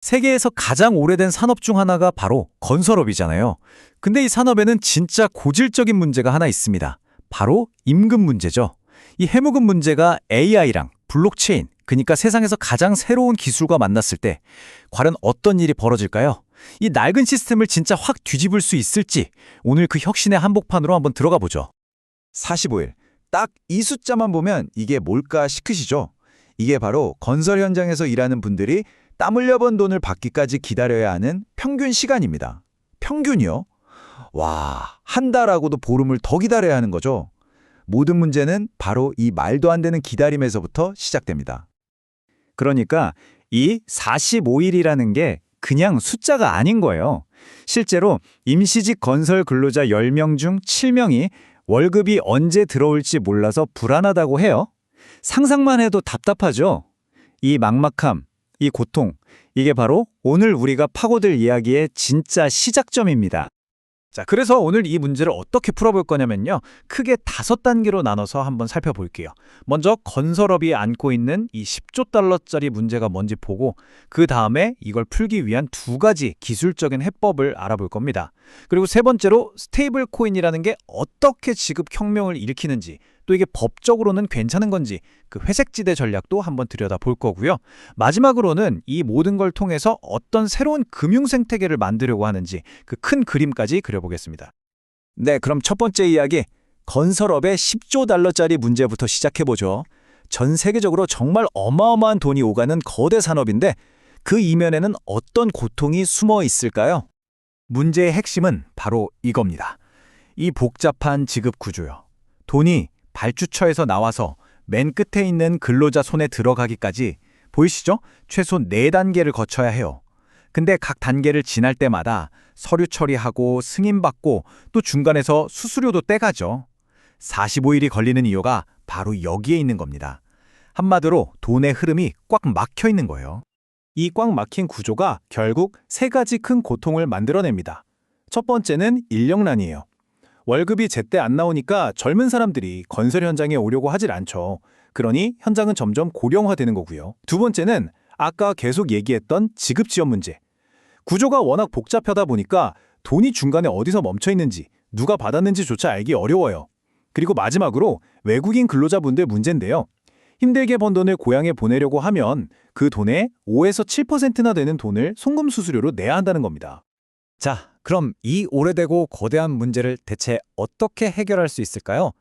세계에서 가장 오래된 산업 중 하나가 바로 건설업이잖아요. 근데 이 산업에는 진짜 고질적인 문제가 하나 있습니다. 바로 임금 문제죠. 이 해묵은 문제가 AI랑 블록체인, 그러니까 세상에서 가장 새로운 기술과 만났을 때 과연 어떤 일이 벌어질까요? 이 낡은 시스템을 진짜 확 뒤집을 수 있을지 오늘 그 혁신의 한복판으로 한번 들어가 보죠. 45일. 딱 이 숫자만 보면 이게 뭘까 싶으시죠? 이게 바로 건설 현장에서 일하는 분들이 땀 흘려 번 돈을 받기까지 기다려야 하는 평균 시간입니다. 평균이요? 와, 한 달하고도 보름을 더 기다려야 하는 거죠. 모든 문제는 바로 이 말도 안 되는 기다림에서부터 시작됩니다. 그러니까 이 45일이라는 게 그냥 숫자가 아닌 거예요. 실제로 임시직 건설 근로자 10명 중 7명이 월급이 언제 들어올지 몰라서 불안하다고 해요. 상상만 해도 답답하죠? 이 막막함, 이 고통, 이게 바로 오늘 우리가 파고들 이야기의 진짜 시작점입니다. 자, 그래서 오늘 이 문제를 어떻게 풀어볼 거냐면요. 크게 5단계로 나눠서 한번 살펴볼게요. 먼저 건설업이 안고 있는 이 10조 달러짜리 문제가 뭔지 보고 그 다음에 이걸 풀기 위한 2가지 기술적인 해법을 알아볼 겁니다. 그리고 세 번째로 스테이블 코인이라는 게 어떻게 지급 혁명을 일으키는지 또 이게 법적으로는 괜찮은 건지 그 회색지대 전략도 한번 들여다볼 거고요. 마지막으로는 이 모든 걸 통해서 어떤 새로운 금융 생태계를 만들려고 하는지 그 큰 그림까지 그려보겠습니다. 네, 그럼 첫 번째 이야기, 건설업의 10조 달러짜리 문제부터 시작해보죠. 전 세계적으로 정말 어마어마한 돈이 오가는 거대 산업인데 그 이면에는 어떤 고통이 숨어 있을까요? 문제의 핵심은 바로 이겁니다. 이 복잡한 지급 구조요. 돈이 발주처에서 나와서 맨 끝에 있는 근로자 손에 들어가기까지 보이시죠? 최소 4단계를 거쳐야 해요. 근데 각 단계를 지날 때마다 서류 처리하고 승인받고 또 중간에서 수수료도 떼가죠. 45일이 걸리는 이유가 바로 여기에 있는 겁니다. 한마디로 돈의 흐름이 꽉 막혀 있는 거예요. 이 꽉 막힌 구조가 결국 3가지 큰 고통을 만들어냅니다. 첫 번째는 인력난이에요. 월급이 제때 안 나오니까 젊은 사람들이 건설 현장에 오려고 하질 않죠. 그러니 현장은 점점 고령화되는 거고요. 두 번째는 아까 계속 얘기했던 지급 지연 문제. 구조가 워낙 복잡하다 보니까 돈이 중간에 어디서 멈춰 있는지, 누가 받았는지조차 알기 어려워요. 그리고 마지막으로 외국인 근로자분들 문제인데요. 힘들게 번 돈을 고향에 보내려고 하면 그 돈의 5에서 7%나 되는 돈을 송금 수수료로 내야 한다는 겁니다. 자, 그럼 이 오래되고 거대한 문제를 대체 어떻게 해결할 수 있을까요?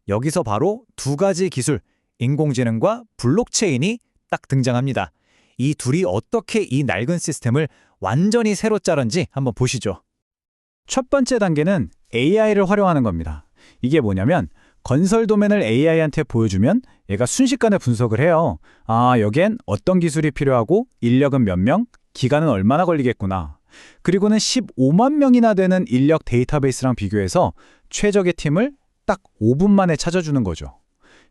여기서 바로 2가지 기술, 인공지능과 블록체인이 딱 등장합니다. 이 둘이 어떻게 이 낡은 시스템을 완전히 새로 자른지 한번 보시죠. 첫 번째 단계는 AI를 활용하는 겁니다. 이게 뭐냐면 건설 도면을 AI한테 보여주면 얘가 순식간에 분석을 해요. 아, 여기엔 어떤 기술이 필요하고 인력은 몇 명, 기간은 얼마나 걸리겠구나. 그리고는 15만 명이나 되는 인력 데이터베이스랑 비교해서 최적의 팀을 딱 5분 만에 찾아주는 거죠.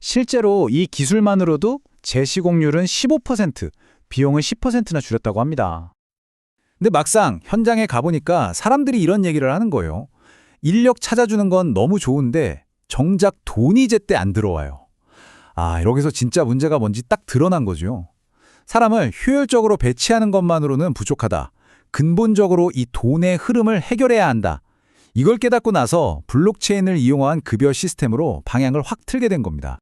실제로 이 기술만으로도 재시공률은 15%, 비용을 10%나 줄였다고 합니다. 근데 막상 현장에 가보니까 사람들이 이런 얘기를 하는 거예요. 인력 찾아주는 건 너무 좋은데 정작 돈이 제때 안 들어와요. 아, 여기서 진짜 문제가 뭔지 딱 드러난 거죠. 사람을 효율적으로 배치하는 것만으로는 부족하다. 근본적으로 이 돈의 흐름을 해결해야 한다. 이걸 깨닫고 나서 블록체인을 이용한 급여 시스템으로 방향을 확 틀게 된 겁니다.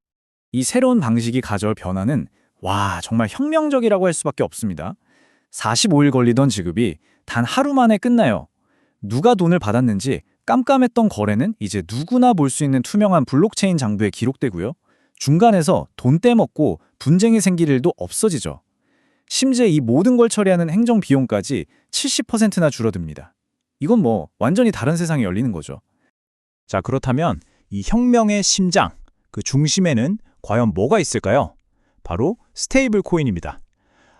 이 새로운 방식이 가져올 변화는 정말 혁명적이라고 할 수밖에 없습니다. 45일 걸리던 지급이 단 하루 만에 끝나요. 누가 돈을 받았는지 깜깜했던 거래는 이제 누구나 볼 수 있는 투명한 블록체인 장부에 기록되고요. 중간에서 돈 떼먹고 분쟁이 생길 일도 없어지죠. 심지어 이 모든 걸 처리하는 행정 비용까지 70%나 줄어듭니다. 이건 완전히 다른 세상이 열리는 거죠. 자, 그렇다면 이 혁명의 심장, 그 중심에는 과연 뭐가 있을까요? 바로 스테이블 코인입니다.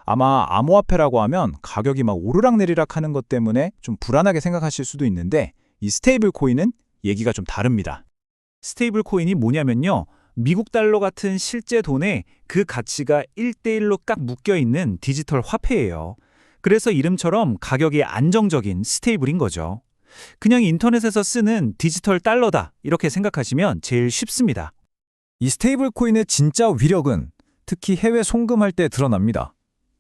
아마 암호화폐라고 하면 가격이 막 오르락내리락 하는 것 때문에 좀 불안하게 생각하실 수도 있는데 이 스테이블 코인은 얘기가 좀 다릅니다. 스테이블 코인이 뭐냐면요. 미국 달러 같은 실제 돈에 그 가치가 1대1로 딱 묶여있는 디지털 화폐예요. 그래서 이름처럼 가격이 안정적인 스테이블인 거죠. 그냥 인터넷에서 쓰는 디지털 달러다 이렇게 생각하시면 제일 쉽습니다. 이 스테이블 코인의 진짜 위력은 특히 해외 송금할 때 드러납니다.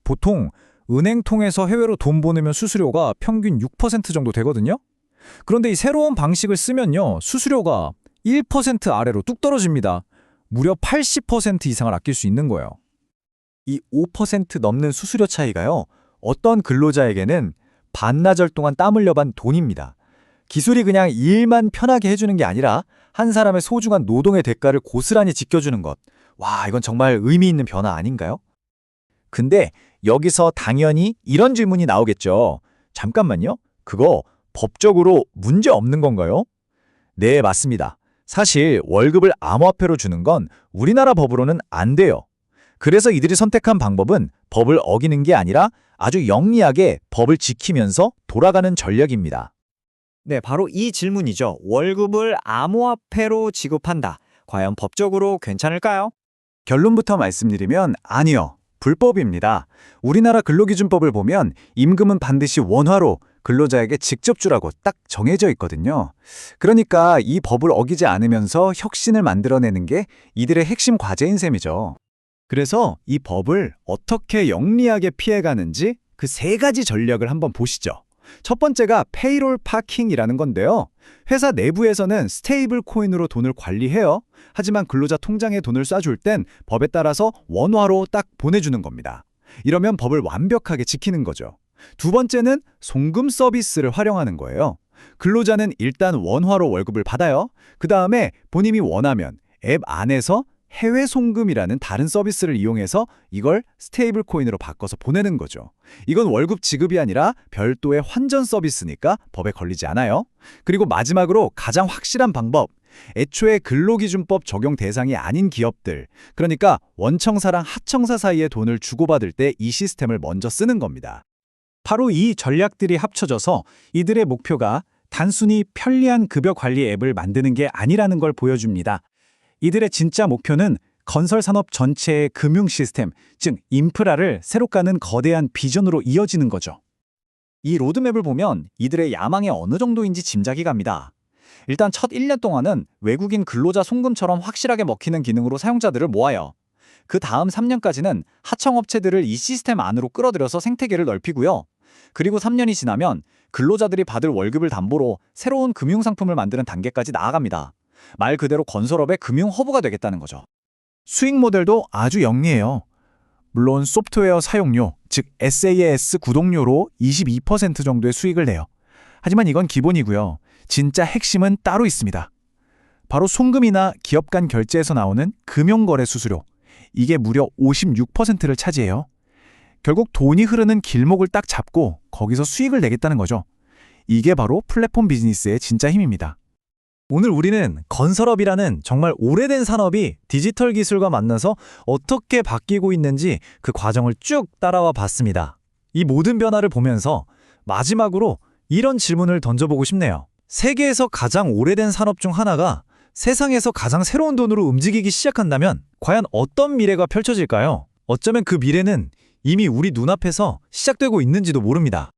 보통 은행 통해서 해외로 돈 보내면 수수료가 평균 6% 정도 되거든요. 그런데 이 새로운 방식을 쓰면요, 수수료가 1% 아래로 뚝 떨어집니다. 무려 80% 이상을 아낄 수 있는 거예요. 이 5% 넘는 수수료 차이가요, 어떤 근로자에게는 반나절 동안 땀 흘려 반 돈입니다. 기술이 그냥 일만 편하게 해주는 게 아니라 한 사람의 소중한 노동의 대가를 고스란히 지켜주는 것. 와, 이건 정말 의미 있는 변화 아닌가요? 근데 여기서 당연히 이런 질문이 나오겠죠. 잠깐만요. 그거 법적으로 문제 없는 건가요? 네, 맞습니다. 사실 월급을 암호화폐로 주는 건 우리나라 법으로는 안 돼요. 그래서 이들이 선택한 방법은 법을 어기는 게 아니라 아주 영리하게 법을 지키면서 돌아가는 전략입니다. 네, 바로 이 질문이죠. 월급을 암호화폐로 지급한다. 과연 법적으로 괜찮을까요? 결론부터 말씀드리면 아니요. 불법입니다. 우리나라 근로기준법을 보면 임금은 반드시 원화로 근로자에게 직접 주라고 딱 정해져 있거든요. 그러니까 이 법을 어기지 않으면서 혁신을 만들어내는 게 이들의 핵심 과제인 셈이죠. 그래서 이 법을 어떻게 영리하게 피해가는지 그 세 가지 전략을 한번 보시죠. 첫 번째가 페이롤 파킹이라는 건데요. 회사 내부에서는 스테이블 코인으로 돈을 관리해요. 하지만 근로자 통장에 돈을 쏴줄 땐 법에 따라서 원화로 딱 보내주는 겁니다. 이러면 법을 완벽하게 지키는 거죠. 두 번째는 송금 서비스를 활용하는 거예요. 근로자는 일단 원화로 월급을 받아요. 그 다음에 본인이 원하면 앱 안에서 해외 송금이라는 다른 서비스를 이용해서 이걸 스테이블 코인으로 바꿔서 보내는 거죠. 이건 월급 지급이 아니라 별도의 환전 서비스니까 법에 걸리지 않아요. 그리고 마지막으로 가장 확실한 방법. 애초에 근로기준법 적용 대상이 아닌 기업들, 그러니까 원청사랑 하청사 사이에 돈을 주고받을 때 이 시스템을 먼저 쓰는 겁니다. 바로 이 전략들이 합쳐져서 이들의 목표가 단순히 편리한 급여 관리 앱을 만드는 게 아니라는 걸 보여줍니다. 이들의 진짜 목표는 건설 산업 전체의 금융 시스템, 즉 인프라를 새로 까는 거대한 비전으로 이어지는 거죠. 이 로드맵을 보면 이들의 야망이 어느 정도인지 짐작이 갑니다. 일단 첫 1년 동안은 외국인 근로자 송금처럼 확실하게 먹히는 기능으로 사용자들을 모아요. 그 다음 3년까지는 하청업체들을 이 시스템 안으로 끌어들여서 생태계를 넓히고요. 그리고 3년이 지나면 근로자들이 받을 월급을 담보로 새로운 금융상품을 만드는 단계까지 나아갑니다. 말 그대로 건설업의 금융 허브가 되겠다는 거죠. 수익 모델도 아주 영리해요. 물론 소프트웨어 사용료, 즉 SaaS 구독료로 22% 정도의 수익을 내요. 하지만 이건 기본이고요. 진짜 핵심은 따로 있습니다. 바로 송금이나 기업 간 결제에서 나오는 금융거래 수수료. 이게 무려 56%를 차지해요. 결국 돈이 흐르는 길목을 딱 잡고 거기서 수익을 내겠다는 거죠. 이게 바로 플랫폼 비즈니스의 진짜 힘입니다. 오늘 우리는 건설업이라는 정말 오래된 산업이 디지털 기술과 만나서 어떻게 바뀌고 있는지 그 과정을 쭉 따라와 봤습니다. 이 모든 변화를 보면서 마지막으로 이런 질문을 던져보고 싶네요. 세계에서 가장 오래된 산업 중 하나가 세상에서 가장 새로운 돈으로 움직이기 시작한다면 과연 어떤 미래가 펼쳐질까요? 어쩌면 그 미래는 이미 우리 눈앞에서 시작되고 있는지도 모릅니다.